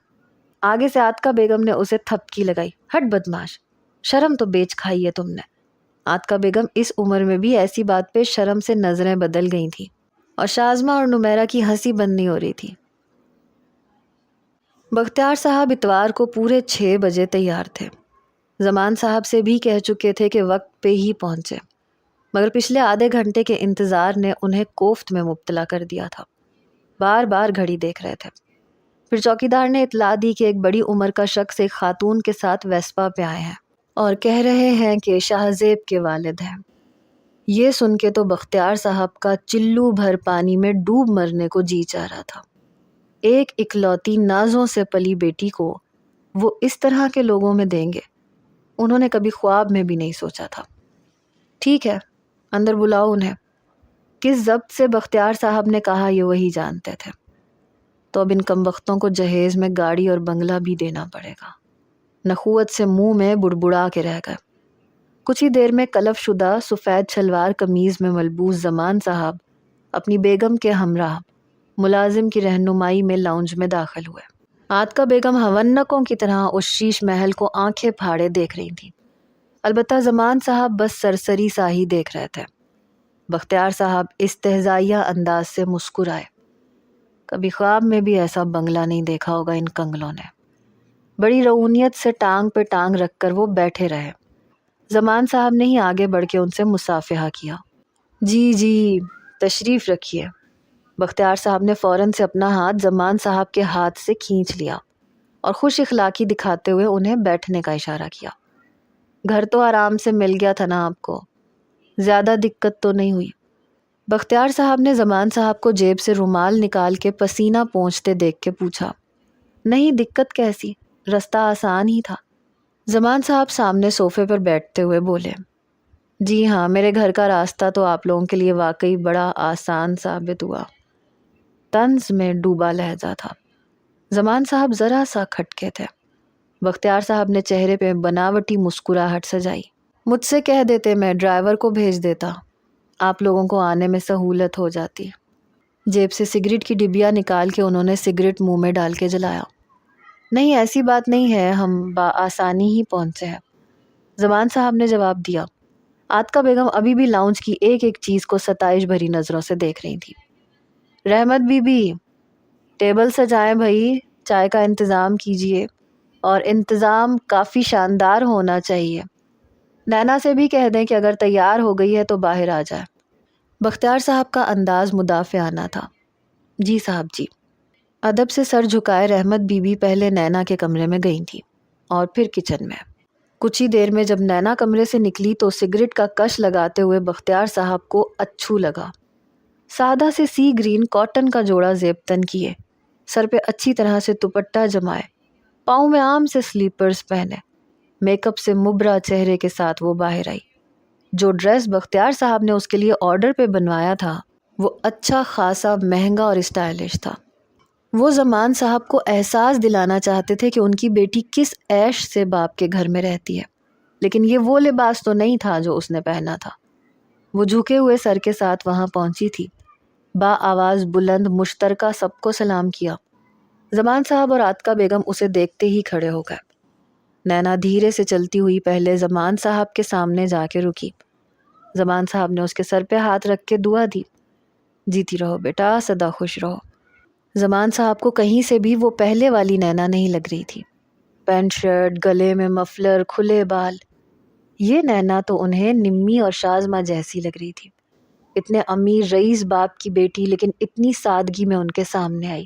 آگے سے عاتکہ بیگم نے اسے تھپکی لگائی۔ ہٹ بدماش، شرم تو بیچ کھائی ہے تم نے۔ عاتکہ بیگم اس عمر میں بھی ایسی بات پہ شرم سے نظریں بدل گئی تھیں، اور شازمہ اور نمیرہ کی ہنسی بند نہیں ہو رہی تھی۔ بختیار صاحب اتوار کو پورے 6 بجے تیار تھے۔ زمان صاحب سے بھی کہہ چکے تھے کہ وقت پہ ہی پہنچے، مگر پچھلے آدھے گھنٹے کے انتظار نے انہیں کوفت میں مبتلا کر دیا تھا۔ بار بار گھڑی دیکھ رہے تھے۔ پھر چوکیدار نے اطلاع دی کہ ایک بڑی عمر کا شخص ایک خاتون کے ساتھ ویسپا پہ آئے ہیں اور کہہ رہے ہیں کہ شاہزیب کے والد ہیں۔ یہ سن کے تو بختیار صاحب کا چلو بھر پانی میں ڈوب مرنے کو جی چاہ رہا تھا۔ ایک اکلوتی نازوں سے پلی بیٹی کو وہ اس طرح کے لوگوں میں دیں گے، انہوں نے کبھی خواب میں بھی نہیں سوچا تھا۔ ٹھیک ہے، اندر بلاؤ انہیں۔ کس ضبط سے بختیار صاحب نے کہا یہ وہی جانتے تھے۔ تو اب ان کم وقتوں کو جہیز میں گاڑی اور بنگلہ بھی دینا پڑے گا۔ نخوت سے منہ میں بڑبڑا کے رہ گئے۔ کچھ ہی دیر میں کلف شدہ سفید شلوار قمیض میں ملبوس زمان صاحب اپنی بیگم کے ہمراہ ملازم کی رہنمائی میں لاؤنج میں داخل ہوئے۔ عاتکہ بیگم ہونکوں کی طرح اس شیش محل کو آنکھیں پھاڑے دیکھ رہی تھیں۔ البتہ زمان صاحب بس سرسری سا ہی دیکھ رہے تھے۔ بختیار صاحب استہزائیہ انداز سے مسکرائے۔ کبھی خواب میں بھی ایسا بنگلہ نہیں دیکھا ہوگا ان کنگلوں نے۔ بڑی رعونیت سے ٹانگ پہ ٹانگ رکھ کر وہ بیٹھے رہے۔ زمان صاحب نے ہی آگے بڑھ کے ان سے مصافحہ کیا۔ جی جی تشریف رکھیے۔ بختیار صاحب نے فوراً سے اپنا ہاتھ زمان صاحب کے ہاتھ سے کھینچ لیا اور خوش اخلاقی دکھاتے ہوئے انہیں بیٹھنے کا اشارہ کیا۔ گھر تو آرام سے مل گیا تھا نا آپ کو، زیادہ دقت تو نہیں ہوئی؟ بختیار صاحب نے زمان صاحب کو جیب سے رومال نکال کے پسینہ پونچھتے دیکھ کے پوچھا۔ نہیں دقت کیسی، رستہ آسان ہی تھا۔ زمان صاحب سامنے صوفے پر بیٹھتے ہوئے بولے۔ جی ہاں، میرے گھر کا راستہ تو آپ لوگوں کے لیے واقعی بڑا آسان ثابت ہوا۔ طنز میں ڈوبا لہجہ تھا۔ زمان صاحب ذرا سا کھٹکے تھے۔ بختیار صاحب نے چہرے پہ بناوٹی مسکراہٹ سجائی۔ مجھ سے کہہ دیتے میں ڈرائیور کو بھیج دیتا، آپ لوگوں کو آنے میں سہولت ہو جاتی۔ جیب سے سگریٹ کی ڈبیا نکال کے انہوں نے سگریٹ منہ میں ڈال کے جلایا۔ نہیں ایسی بات نہیں ہے، ہم بآسانی ہی پہنچے ہیں، زمان صاحب نے جواب دیا۔ عاتکہ بیگم ابھی بھی لاؤنج کی ایک ایک چیز کو ستائش بھری نظروں سے دیکھ رہی تھی۔ رحمت بی بی، ٹیبل سجائیں بھائی، چائے کا انتظام کیجیے، اور انتظام کافی شاندار ہونا چاہیے۔ نینا سے بھی کہہ دیں کہ اگر تیار ہو گئی ہے تو باہر آ جائے۔ بختیار صاحب کا انداز مدافعانہ تھا۔ جی صاحب جی۔ ادب سے سر جھکائے رحمت بی بی پہلے نینا کے کمرے میں گئی تھی اور پھر کچن میں۔ کچھ ہی دیر میں جب نینا کمرے سے نکلی تو سگریٹ کا کش لگاتے ہوئے بختیار صاحب کو اچھو لگا۔ سادہ سے سی گرین کاٹن کا جوڑا زیب تن کیے، سر پہ اچھی طرح سے دوپٹہ جمائے، پاؤں میں عام سے سلیپرز پہنے، میک اپ سے مبرا چہرے کے ساتھ وہ باہر آئی۔ جو ڈریس بختیار صاحب نے اس کے لیے آرڈر پہ بنوایا تھا وہ اچھا خاصا مہنگا اور اسٹائلش تھا۔ وہ زمان صاحب کو احساس دلانا چاہتے تھے کہ ان کی بیٹی کس عیش سے باپ کے گھر میں رہتی ہے، لیکن یہ وہ لباس تو نہیں تھا جو اس نے پہنا تھا۔ وہ جھکے ہوئے سر کے ساتھ وہاں پہنچی تھی، با آواز بلند مشترکہ سب کو سلام کیا۔ زمان صاحب اور عاتکہ بیگم اسے دیکھتے ہی کھڑے ہو گئے۔ نینا دھیرے سے چلتی ہوئی پہلے زمان صاحب کے سامنے جا کے رکی۔ زمان صاحب نے اس کے سر پہ ہاتھ رکھ کے دعا دی۔ جیتی رہو بیٹا، سدا خوش رہو۔ زمان صاحب کو کہیں سے بھی وہ پہلے والی نینا نہیں لگ رہی تھی۔ پینٹ شرٹ، گلے میں مفلر، کھلے بال، یہ نینا تو انہیں نمی اور شازمہ جیسی لگ رہی تھی۔ اتنے امیر رئیس باپ کی بیٹی لیکن اتنی سادگی میں ان کے سامنے آئی،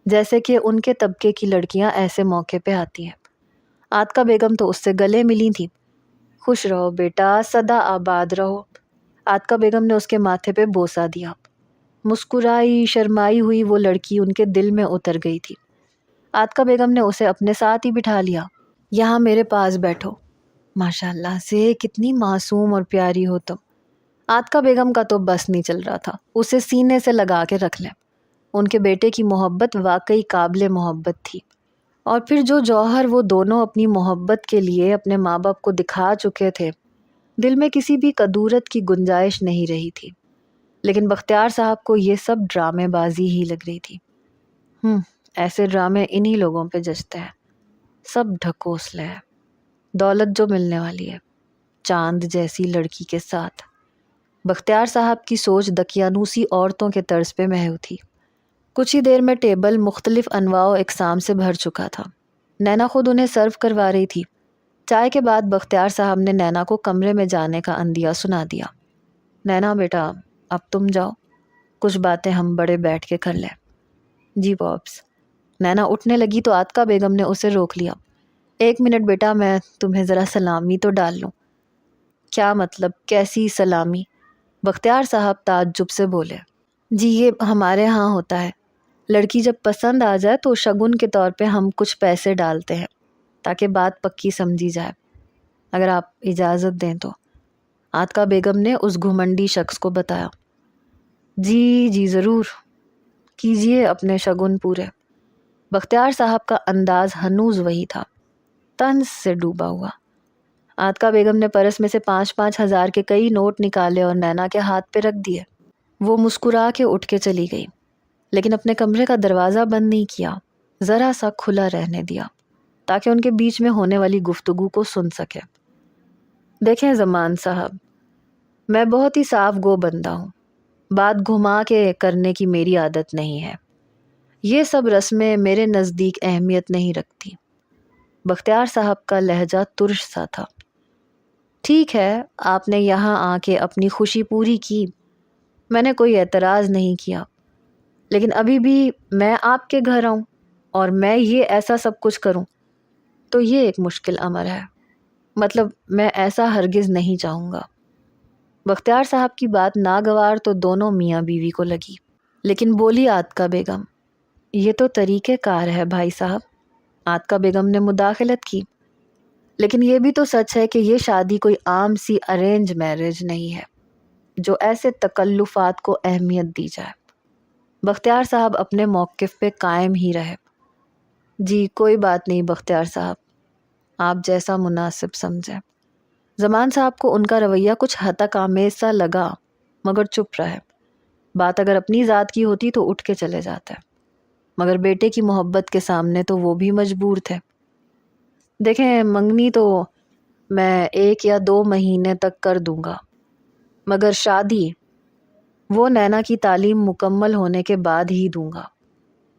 جیسے کہ ان کے طبقے کی لڑکیاں ایسے موقع پہ آتی ہیں۔ عاتکہ بیگم تو اس سے گلے ملی تھی۔ خوش رہو بیٹا، سدا آباد رہو۔ عاتکہ بیگم نے اس کے ماتھے پہ بوسہ دیا۔ مسکرائی شرمائی ہوئی وہ لڑکی ان کے دل میں اتر گئی تھی۔ عاتکہ بیگم نے اسے اپنے ساتھ ہی بٹھا لیا۔ یہاں میرے پاس بیٹھو، ماشاءاللہ سے کتنی معصوم اور پیاری ہو تم۔ عاتکہ بیگم کا تو بس نہیں چل رہا تھا، اسے سینے سے لگا کے رکھ لیں۔ ان کے بیٹے کی محبت واقعی قابل محبت تھی، اور پھر جو جوہر وہ دونوں اپنی محبت کے لیے اپنے ماں باپ کو دکھا چکے تھے، دل میں کسی بھی کدورت کی گنجائش نہیں رہی تھی۔ لیکن بختیار صاحب کو یہ سب ڈرامے بازی ہی لگ رہی تھی۔ ایسے ڈرامے انہی لوگوں پہ جچتے ہیں، سب ڈھکوسلے ہے۔ دولت جو ملنے والی ہے چاند جیسی لڑکی کے ساتھ۔ بختیار صاحب کی سوچ دقیانوسی عورتوں کے طرز پہ محو تھی۔ کچھ ہی دیر میں ٹیبل مختلف انواع و اقسام سے بھر چکا تھا۔ نینا خود انہیں سرو کروا رہی تھی۔ چائے کے بعد بختیار صاحب نے نینا کو کمرے میں جانے کا عندیہ سنا دیا۔ نینا بیٹا اب تم جاؤ، کچھ باتیں ہم بڑے بیٹھ کے کر لیں۔ جی پاپس۔ نینا اٹھنے لگی تو عاتکہ بیگم نے اسے روک لیا۔ ایک منٹ بیٹا، میں تمہیں ذرا سلامی تو ڈال لوں۔ کیا مطلب، کیسی سلامی؟ بختیار صاحب تعجب سے بولے۔ جی یہ ہمارے ہاں ہوتا ہے، لڑکی جب پسند آ جائے تو شگن کے طور پہ ہم کچھ پیسے ڈالتے ہیں تاکہ بات پکی سمجھی جائے، اگر آپ اجازت دیں تو۔ عاتکہ بیگم نے اس گھمنڈی شخص کو بتایا۔ جی جی ضرور، کیجئے اپنے شگن پورے۔ بختیار صاحب کا انداز ہنوز وہی تھا، طنز سے ڈوبا ہوا۔ عاتکہ بیگم نے پرس میں سے 5,000 کے کئی نوٹ نکالے اور نینا کے ہاتھ پہ رکھ دیے۔ وہ مسکرا کے اٹھ کے چلی گئی، لیکن اپنے کمرے کا دروازہ بند نہیں کیا، ذرا سا کھلا رہنے دیا تاکہ ان کے بیچ میں ہونے والی گفتگو کو سن سکے۔ دیکھیں زمان صاحب، میں بہت ہی صاف گو بندہ ہوں، بات گھما کے کرنے کی میری عادت نہیں ہے، یہ سب رسمیں میرے نزدیک اہمیت نہیں رکھتی۔ بختیار صاحب کا لہجہ ترش سا تھا۔ ٹھیک ہے، آپ نے یہاں آ کے اپنی خوشی پوری کی، میں نے کوئی اعتراض نہیں کیا، لیکن ابھی بھی میں آپ کے گھر آؤں اور میں یہ ایسا سب کچھ کروں تو یہ ایک مشکل امر ہے، مطلب میں ایسا ہرگز نہیں چاہوں گا۔ بختیار صاحب کی بات ناگوار تو دونوں میاں بیوی کو لگی، لیکن بولی عاتکہ بیگم، یہ تو طریقہ کار ہے بھائی صاحب۔ عاتکہ بیگم نے مداخلت کی، لیکن یہ بھی تو سچ ہے کہ یہ شادی کوئی عام سی ارینج میرج نہیں ہے جو ایسے تکلفات کو اہمیت دی جائے۔ بختیار صاحب اپنے موقف پہ قائم ہی رہے۔ جی کوئی بات نہیں بختیار صاحب، آپ جیسا مناسب سمجھیں۔ زمان صاحب کو ان کا رویہ کچھ حد تک آمیز سا لگا، مگر چپ رہے۔ بات اگر اپنی ذات کی ہوتی تو اٹھ کے چلے جاتے، مگر بیٹے کی محبت کے سامنے تو وہ بھی مجبور تھے۔ دیکھیں منگنی تو میں 1 یا 2 مہینے تک کر دوں گا، مگر شادی وہ نینا کی تعلیم مکمل ہونے کے بعد ہی دوں گا،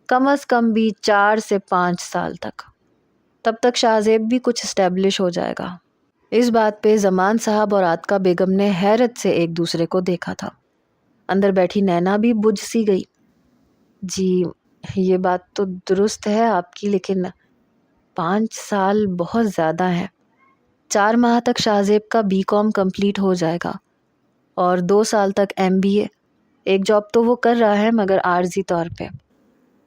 کم از کم بھی 4 سے 5 سال تک۔ تب تک شاہ زیب بھی کچھ اسٹیبلش ہو جائے گا۔ اس بات پہ زمان صاحب اور عاتقہ بیگم نے حیرت سے ایک دوسرے کو دیکھا تھا۔ اندر بیٹھی نینا بھی بجھ سی گئی۔ جی یہ بات تو درست ہے آپ کی، لیکن 5 سال بہت زیادہ ہیں۔ 4 ماہ تک شاہ زیب کا BCom کمپلیٹ ہو جائے گا اور 2 سال تک MBA۔ ایک جاب تو وہ کر رہا ہے مگر عارضی طور پہ،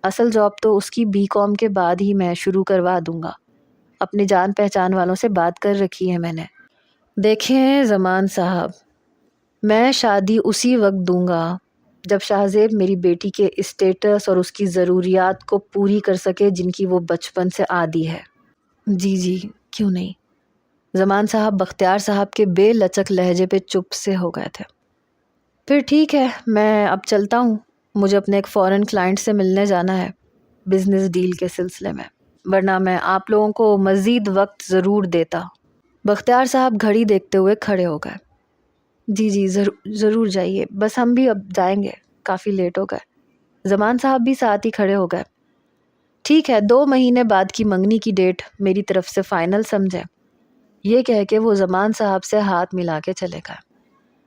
اصل جاب تو اس کی BCom کے بعد ہی میں شروع کروا دوں گا۔ اپنے جان پہچان والوں سے بات کر رکھی ہے میں نے۔ دیکھیں زمان صاحب، میں شادی اسی وقت دوں گا جب شاہ زیب میری بیٹی کے اسٹیٹس اور اس کی ضروریات کو پوری کر سکے جن کی وہ بچپن سے عادی ہے۔ جی کیوں نہیں۔ زمان صاحب بختیار صاحب کے بے لچک لہجے پہ چپ سے ہو گئے تھے۔ پھر ٹھیک ہے، میں اب چلتا ہوں، مجھے اپنے ایک فورن کلائنٹ سے ملنے جانا ہے بزنس ڈیل کے سلسلے میں، ورنہ میں آپ لوگوں کو مزید وقت ضرور دیتا۔ بختیار صاحب گھڑی دیکھتے ہوئے کھڑے ہو گئے۔ جی ضرور جائیے، بس ہم بھی اب جائیں گے، کافی لیٹ ہو گئے۔ زمان صاحب بھی ساتھ ہی کھڑے ہو گئے۔ ٹھیک ہے، 2 مہینے بعد کی منگنی کی ڈیٹ میری طرف سے فائنل سمجھے۔ یہ کہہ کے وہ زمان صاحب سے ہاتھ ملا کے چلے گئے۔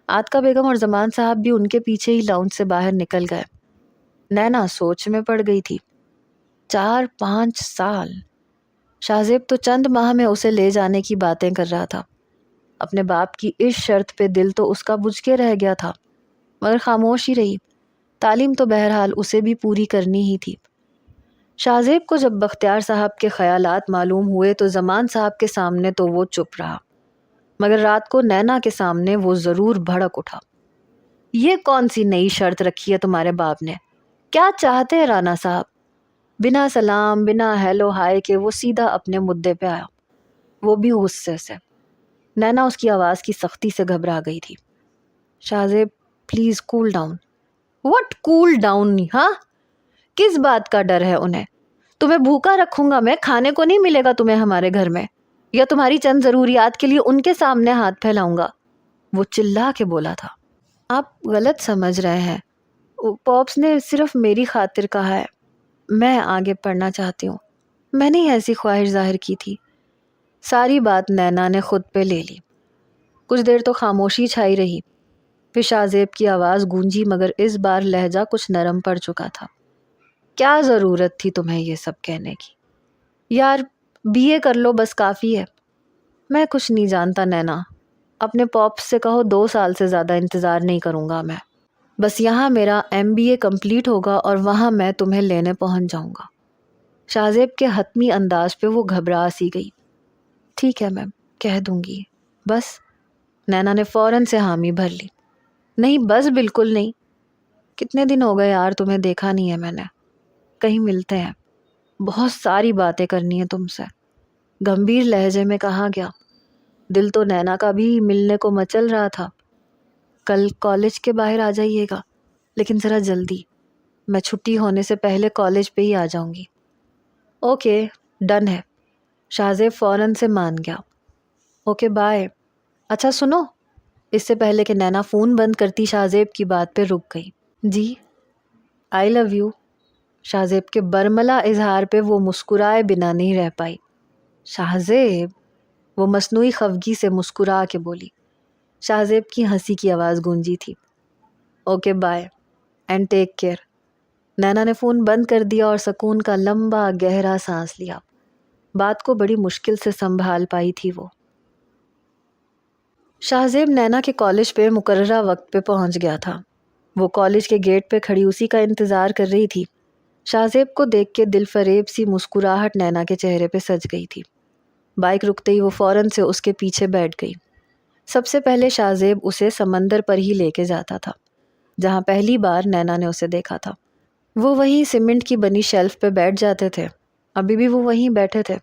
عاتقہ بیگم اور زمان صاحب بھی ان کے پیچھے ہی لاؤنج سے باہر نکل گئے۔ نینا سوچ میں پڑ گئی تھی۔ 4-5 سال! شاہ زیب تو چند ماہ میں اسے لے جانے کی باتیں کر رہا تھا۔ اپنے باپ کی اس شرط پہ دل تو اس کا بجھ کے رہ گیا تھا، مگر خاموش ہی رہی۔ تعلیم تو بہرحال اسے بھی پوری کرنی ہی تھی۔ شاہ زیب کو جب بختیار صاحب کے خیالات معلوم ہوئے تو زمان صاحب کے سامنے تو وہ چپ رہا، مگر رات کو نینا کے سامنے وہ ضرور بھڑک اٹھا۔ یہ کون سی نئی شرط رکھی ہے تمہارے باپ نے؟ کیا چاہتے ہیں رانا صاحب؟ بنا سلام، بنا ہیلو ہائے کے وہ سیدھا اپنے مدعے پہ آیا، وہ بھی غصے سے۔ نینا اس کی آواز کی سختی سے گھبرا گئی تھی۔ Shahzeb please cool down. What cool down? ہاں، کس بات کا ڈر ہے انہیں؟ تمہیں بھوکا رکھوں گا میں، کھانے کو نہیں ملے گا تمہیں ہمارے گھر میں، یا تمہاری چند ضروریات کے لیے ان کے سامنے ہاتھ پھیلاؤں گا؟ وہ چلا کے بولا تھا۔ آپ غلط سمجھ رہے ہیں، پاپس نے صرف میری خاطر کہا ہے، میں آگے پڑھنا چاہتی ہوں، میں نے ایسی خواہش ظاہر کی تھی۔ ساری بات نینا نے خود پہ لے لی۔ کچھ دیر تو خاموشی چھائی رہی، پھر شاہ زیب کی آواز گونجی، مگر اس بار لہجہ کچھ نرم پڑ چکا تھا۔ کیا ضرورت تھی تمہیں یہ سب کہنے کی؟ یار BA کر لو بس کافی ہے۔ میں کچھ نہیں جانتا نینا، اپنے پاپس سے کہو 2 سال سے زیادہ انتظار نہیں کروں گا میں، بس یہاں میرا MBA کمپلیٹ ہوگا اور وہاں میں تمہیں لینے پہنچ جاؤں گا۔ شاہ زیب کے حتمی انداز پہ وہ گھبرا سی گئی۔ ٹھیک ہے میں کہہ دوں گی، بس۔ نینا نے فوراً سے حامی بھر لی۔ نہیں بس بالکل نہیں۔ کتنے دن ہو گئے یار تمہیں دیکھا نہیں ہے میں نے، کہیں ملتے ہیں، بہت ساری باتیں کرنی ہے تم سے۔ گمبھیر لہجے میں کہا گیا۔ دل تو نینا کا بھی ملنے کو مچل رہا تھا۔ کل کالج کے باہر آ جائیے گا، لیکن ذرا جلدی، میں چھٹی ہونے سے پہلے کالج پہ ہی آ جاؤں گی۔ اوکے ڈن ہے۔ شاہ زیب فوراً سے مان گیا۔ Okay bye. اچھا سنو، اس سے پہلے کہ نینا فون بند کرتی شاہ زیب کی بات پہ رک گئی۔ جی آئی لو یو۔ شاہ زیب کے برملا اظہار پہ وہ مسکرائے بنا نہیں رہ پائی۔ شاہ زیب، وہ مصنوعی خفگی سے مسکرا کے بولی۔ شاہ زیب کی ہنسی کی آواز گونجی تھی۔ Okay bye and take care. Nina نے فون بند کر دیا اور سکون کا لمبا گہرا سانس لیا۔ بات کو بڑی مشکل سے سنبھال پائی تھی وہ۔ شاہ زیب نینا کے کالج پہ مقررہ وقت پہ پہنچ گیا تھا۔ وہ کالج کے گیٹ پہ کھڑی اسی کا انتظار کر رہی تھی۔ شاہ زیب کو دیکھ کے دل فریب سی مسکراہٹ نینا کے چہرے پہ سج گئی تھی۔ بائک رکتے ہی وہ فوراً سے اس کے پیچھے بیٹھ گئی۔ سب سے پہلے شاہ زیب اسے سمندر پر ہی لے کے جاتا تھا، جہاں پہلی بار نینا نے اسے دیکھا تھا۔ وہ وہیں سیمنٹ کی بنی شیلف پہ بیٹھ جاتے تھے، ابھی بھی وہ وہیں بیٹھے تھے۔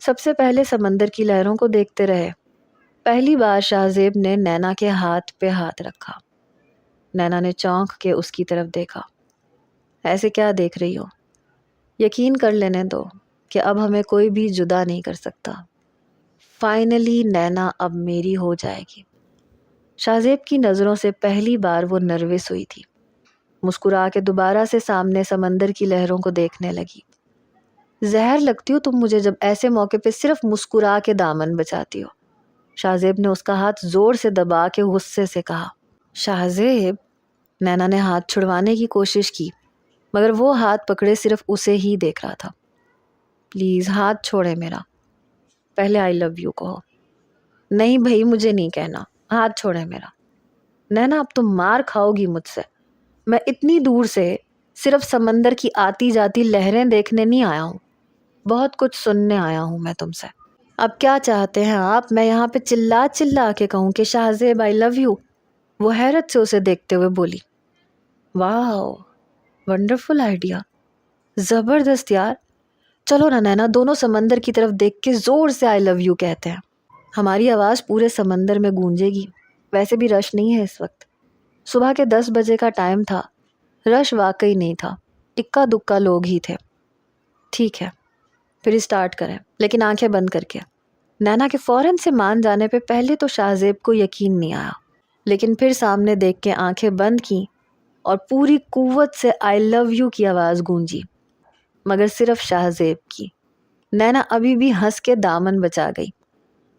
سب سے پہلے سمندر کی لہروں کو دیکھتے رہے۔ پہلی بار شاہ زیب نے نینا کے ہاتھ پہ ہاتھ رکھا۔ نینا نے چونک کے اس کی طرف دیکھا۔ ایسے کیا دیکھ رہی ہو؟ یقین کر لینے دو کہ اب ہمیں کوئی بھی جدا نہیں کر سکتا۔ فائنلی نینا اب میری ہو جائے گی۔ شاہ زیب کی نظروں سے پہلی بار وہ نروس ہوئی تھی۔ مسکرا کے دوبارہ سے سامنے سمندر کی لہروں کو دیکھنے لگی۔ زہر لگتی ہو تم مجھے جب ایسے موقع پہ صرف مسکرا کے دامن بچاتی ہو۔ شاہ زیب نے اس کا ہاتھ زور سے دبا کے غصے سے کہا۔ شاہ زیب، نینا نے ہاتھ چھڑوانے کی کوشش کی مگر وہ ہاتھ پکڑے صرف اسے ہی دیکھ رہا تھا۔ پلیز ہاتھ چھوڑے میرا، پہلے آئی لو یو کہو۔ نہیں بھائی مجھے نہیں کہنا، ہاتھ چھوڑے میرا۔ نینا اب تم مار کھاؤ گی مجھ سے۔ میں اتنی دور سے صرف سمندر کی آتی جاتی لہریں دیکھنے نہیں آیا ہوں، بہت کچھ سننے آیا ہوں میں تم سے۔ اب کیا چاہتے ہیں آپ میں یہاں پہ چلا چلا کے کہوں کہ شاہ زیب آئی لو یو؟ وہ حیرت سے اسے دیکھتے ہوئے بولی۔ واو، ونڈرفل آئیڈیا، زبردست یار۔ چلو نا نینا، دونوں سمندر کی طرف دیکھ کے زور سے آئی لو یو کہتے ہیں۔ ہماری آواز پورے سمندر میں گونجے گی۔ ویسے بھی رش نہیں ہے اس وقت، صبح کے 10 بجے کا ٹائم تھا، رش واقعی نہیں تھا، اکا دکا لوگ ہی تھے۔ ٹھیک ہے پھر اسٹارٹ کریں، لیکن آنکھیں بند کر کے۔ نینا کے فوراً سے مان جانے پہ پہلے تو شاہ زیب کو یقین نہیں آیا، لیکن پھر سامنے دیکھ کے آنکھیں بند کیں اور پوری قوت سے آئی لو یو کی آواز گونجی، مگر صرف شاہ زیب کی۔ نینا ابھی بھی ہنس کے دامن بچا گئی۔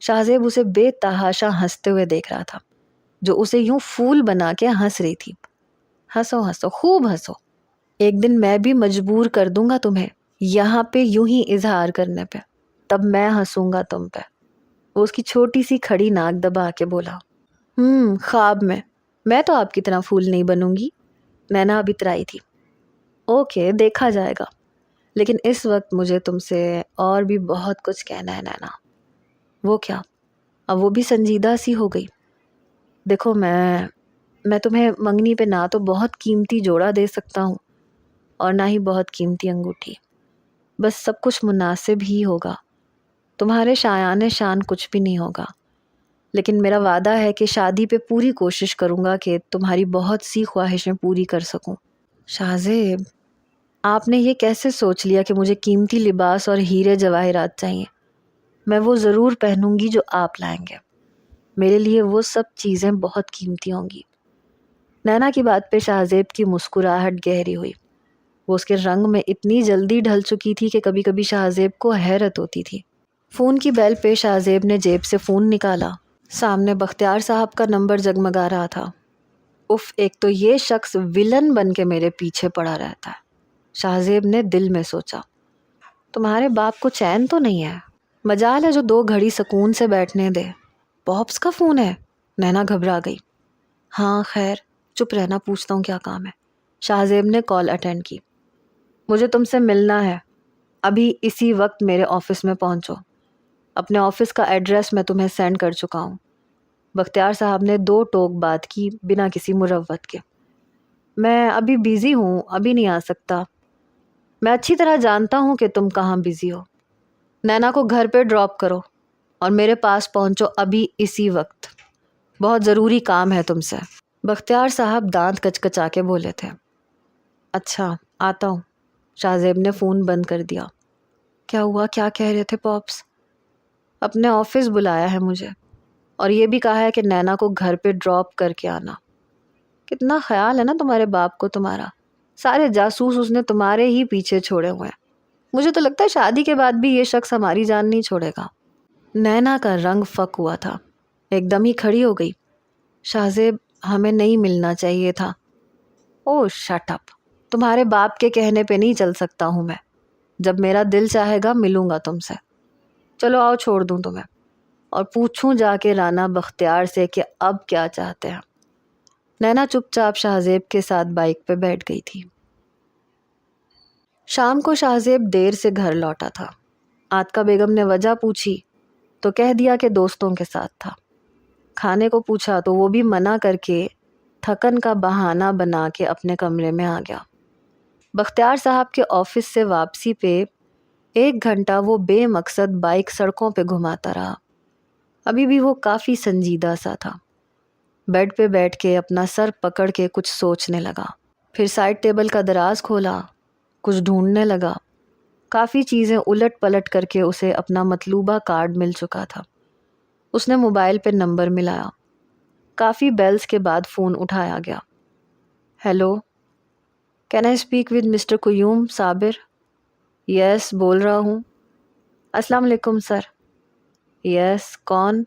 شاہ زیب اسے بے تحاشا ہنستے ہوئے دیکھ رہا تھا، جو اسے یوں پھول بنا کے ہنس رہی تھی۔ ہنسو ہنسو، خوب ہنسو، ایک دن میں بھی مجبور کر دوں گا تمہیں یہاں پہ یوں ہی اظہار کرنے پہ، تب میں ہنسوں گا تم پہ۔ وہ اس کی چھوٹی سی کھڑی ناک دبا کے بولا۔ خواب میں تو آپ کی طرح پھول نہیں بنوں گی۔ نینا ابھی اترائی تھی۔ اوکے دیکھا جائے گا، لیکن اس وقت مجھے تم سے اور بھی بہت کچھ کہنا ہے نینا۔ وہ کیا؟ اب وہ بھی سنجیدہ سی ہو گئی۔ دیکھو میں تمہیں منگنی پہ نہ تو بہت قیمتی جوڑا دے سکتا ہوں اور نہ ہی بہت قیمتی انگوٹھی، بس سب کچھ مناسب ہی ہوگا۔ تمہارے شایان شان کچھ بھی نہیں ہوگا، لیکن میرا وعدہ ہے کہ شادی پہ پوری کوشش کروں گا کہ تمہاری بہت سی خواہشیں پوری کر سکوں۔ شاہ زیب، آپ نے یہ کیسے سوچ لیا کہ مجھے قیمتی لباس اور ہیرے جواہرات چاہیے؟ میں وہ ضرور پہنوں گی جو آپ لائیں گے، میرے لیے وہ سب چیزیں بہت قیمتی ہوں گی۔ نینا کی بات پہ شاہ زیب کی مسکراہٹ گہری ہوئی۔ وہ اس کے رنگ میں اتنی جلدی ڈھل چکی تھی کہ کبھی کبھی شاہ زیب کو حیرت ہوتی تھی۔ فون کی بیل پہ شاہ زیب نے جیب سے فون نکالا۔ سامنے بختیار صاحب کا نمبر جگمگا رہا تھا۔ اف، ایک تو یہ شخص ولن بن کے میرے پیچھے پڑا رہتا ہے، شاہ زیب نے دل میں سوچا۔ تمہارے باپ کو چین تو نہیں ہے؟ مجال ہے جو 2 گھڑی سکون سے بیٹھنے دے۔ پاپس کا فون ہے؟ نینا گھبرا گئی۔ ہاں خیر، چپ رہنا، پوچھتا ہوں کیا کام ہے۔ شاہ زیب نے کال اٹینڈ کی۔ مجھے تم سے ملنا ہے، ابھی اسی وقت میرے آفس میں پہنچو۔ اپنے آفس کا ایڈریس میں تمہیں سینڈ کر چکا ہوں۔ بختیار صاحب نے 2 ٹوک بات کی بنا کسی مروت کے۔ میں ابھی بیزی ہوں، ابھی نہیں آ سکتا۔ میں اچھی طرح جانتا ہوں کہ تم کہاں بیزی ہو۔ نینا کو گھر پہ ڈراپ کرو اور میرے پاس پہنچو ابھی اسی وقت، بہت ضروری کام ہے تم سے۔ بختیار صاحب دانت کچکچا کے بولے تھے۔ اچھا آتا ہوں۔ شاہ زیب نے فون بند کر دیا۔ کیا ہوا؟ کیا کہہ رہے تھے پاپس؟ اپنے آفس بلایا ہے مجھے اور یہ بھی کہا ہے کہ نینا کو گھر پہ ڈراپ کر کے آنا۔ کتنا خیال ہے نا تمہارے باپ کو تمہارا، سارے جاسوس اس نے تمہارے ہی پیچھے چھوڑے ہوئے ہیں۔ مجھے تو لگتا ہے شادی کے بعد بھی یہ شخص ہماری جان نہیں چھوڑے گا۔ نینا کا رنگ فک ہوا تھا، ایک دم ہی کھڑی ہو گئی۔ شاہ زیب، ہمیں نہیں ملنا چاہیے تھا۔ او شٹ اپ، تمہارے باپ کے کہنے پہ نہیں چل سکتا ہوں میں، جب میرا دل چاہے گا ملوں گا تم سے۔ چلو آؤ چھوڑ دوں تمہیں اور پوچھوں جا کے رانا بختیار سے کہ اب کیا چاہتے ہیں۔ نینا چپ چاپ شاہ زیب کے ساتھ بائک پہ بیٹھ گئی تھی۔ شام کو شاہ زیب دیر سے گھر لوٹا تھا۔ عاتقہ بیگم نے وجہ پوچھی تو کہہ دیا کہ دوستوں کے ساتھ تھا۔ کھانے کو پوچھا تو وہ بھی منع کر کے تھکن کا بہانہ بنا کے اپنے کمرے میں آ گیا۔ بختیار صاحب کے آفس سے واپسی پہ 1 گھنٹہ وہ بے مقصد بائک سڑکوں پہ گھماتا رہا۔ ابھی بھی وہ کافی سنجیدہ سا تھا۔ بیڈ پہ بیٹھ کے اپنا سر پکڑ کے کچھ سوچنے لگا، پھر سائڈ ٹیبل کا دراز کھولا، کچھ ڈھونڈنے لگا۔ کافی چیزیں الٹ پلٹ کر کے اسے اپنا مطلوبہ کارڈ مل چکا تھا۔ اس نے موبائل پہ نمبر ملایا۔ کافی بیلز کے بعد فون اٹھایا گیا۔ Hello, can I speak with mister Qayyum Sabir? Yes, بول رہا ہوں۔ السلام علیکم سر۔ یس، کون؟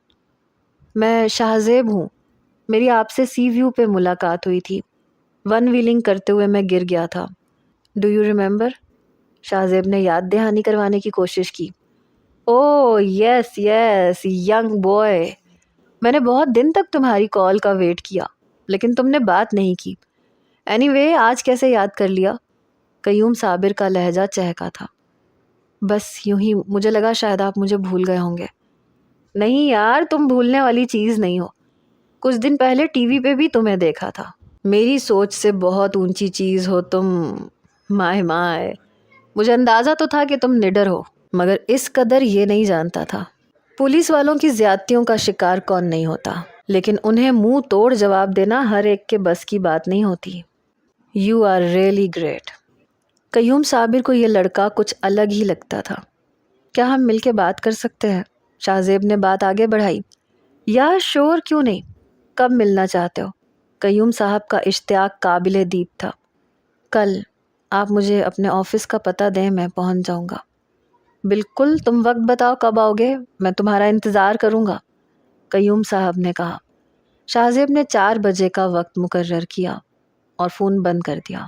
میں شاہزیب ہوں، میری آپ سے سی ویو پہ ملاقات ہوئی تھی، 1 ویلنگ کرتے ہوئے میں گر گیا تھا۔ Do you remember? شاہزیب نے یاد دہانی کروانے کی کوشش کی۔ او یس یس، ینگ بوائے، میں نے بہت دن تک تمہاری کال کا ویٹ کیا لیکن تم نے بات نہیں کی۔ اینی وے، آج کیسے یاد کر لیا؟ قیوم صابر کا لہجہ چہکا تھا۔ بس یوں ہی، مجھے لگا شاید آپ مجھے بھول گئے ہوں گے۔ نہیں یار، تم بھولنے والی چیز نہیں ہو، کچھ دن پہلے ٹی وی پہ بھی تمہیں دیکھا تھا۔ میری سوچ سے بہت اونچی چیز ہو تم، مائے مائے۔ مجھے اندازہ تو تھا کہ تم نڈر ہو، مگر اس قدر یہ نہیں جانتا تھا۔ پولیس والوں کی زیادتیوں کا شکار کون نہیں ہوتا، لیکن انہیں منہ توڑ جواب دینا ہر ایک کے بس کی بات نہیں ہوتی۔ You are really great. Qayyum Sabir کو یہ لڑکا کچھ الگ ہی لگتا تھا۔ کیا ہم مل کے بات کر سکتے ہیں؟ شاہزیب نے بات آگے بڑھائی۔ یا شور، کیوں نہیں، کب ملنا چاہتے ہو؟ قیوم صاحب کا اشتیاق قابل دید تھا۔ کل، آپ مجھے اپنے آفس کا پتہ دیں، میں پہنچ جاؤں گا۔ بالکل، تم وقت بتاؤ کب آؤ گے، میں تمہارا انتظار کروں گا، قیوم صاحب نے کہا۔ شاہزیب نے 4 بجے کا وقت مقرر کیا اور فون بند کر دیا۔